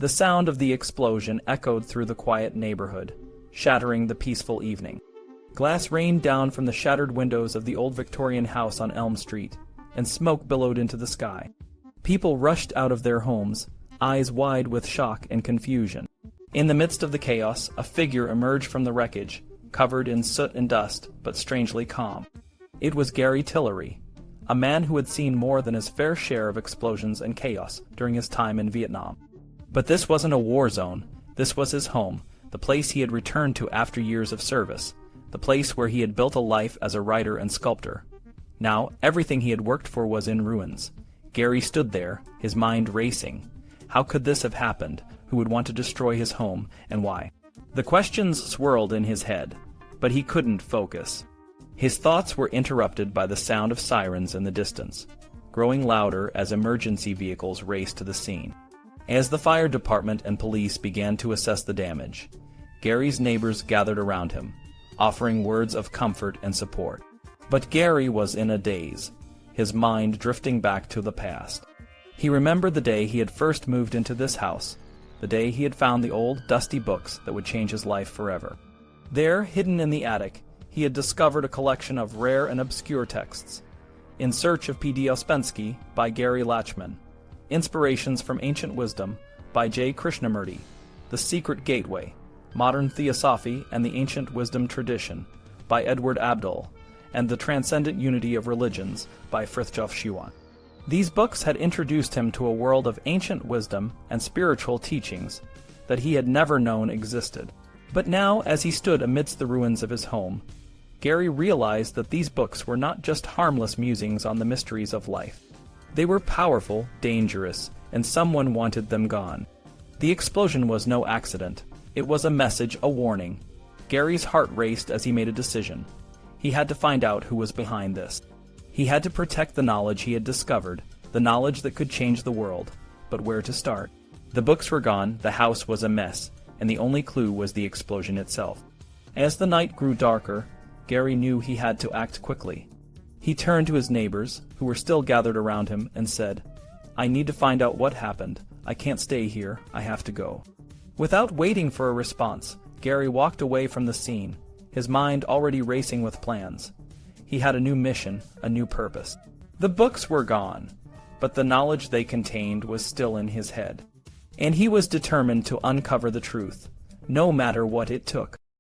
The sound of the explosion echoed through the quiet neighborhood, shattering the peaceful evening. Glass rained down from the shattered windows of the old Victorian house on Elm Street, and smoke billowed into the sky. People rushed out of their homes, eyes wide with shock and confusion. In the midst of the chaos, a figure emerged from the wreckage, covered in soot and dust, but strangely calm. It was Gary Tillery, a man who had seen more than his fair share of explosions and chaos during his time in Vietnam. But this wasn't a war zone. This was his home, the place he had returned to after years of service, the place where he had built a life as a writer and sculptor. Now, everything he had worked for was in ruins. Gary stood there, his mind racing. How could this have happened? Who would want to destroy his home, and why? The questions swirled in his head, but he couldn't focus. His thoughts were interrupted by the sound of sirens in the distance, growing louder as emergency vehicles raced to the scene. As the fire department and police began to assess the damage, Gary's neighbors gathered around him, offering words of comfort and support. But Gary was in a daze, his mind drifting back to the past. He remembered the day he had first moved into this house, the day he had found the old, dusty books that would change his life forever. There, hidden in the attic, he had discovered a collection of rare and obscure texts. In Search of P.D. Ouspensky by Gary Lachman, Inspirations from Ancient Wisdom by J. Krishnamurti, The Secret Gateway, Modern Theosophy and the Ancient Wisdom Tradition by Edward Abdul, and The Transcendent Unity of Religions by Frithjof Schuon. These books had introduced him to a world of ancient wisdom and spiritual teachings that he had never known existed. But now, as he stood amidst the ruins of his home, Gary realized that these books were not just harmless musings on the mysteries of life. They were powerful, dangerous, and someone wanted them gone. The explosion was no accident. It was a message, a warning. Gary's heart raced as he made a decision. He had to find out who was behind this. He had to protect the knowledge he had discovered, the knowledge that could change the world. But where to start? The books were gone, the house was a mess, and the only clue was the explosion itself. As the night grew darker, Gary knew he had to act quickly. He turned to his neighbors, who were still gathered around him, and said, "I need to find out what happened. I can't stay here. I have to go." Without waiting for a response, Gary walked away from the scene, his mind already racing with plans. He had a new mission, a new purpose. The books were gone, but the knowledge they contained was still in his head. And he was determined to uncover the truth, no matter what it took.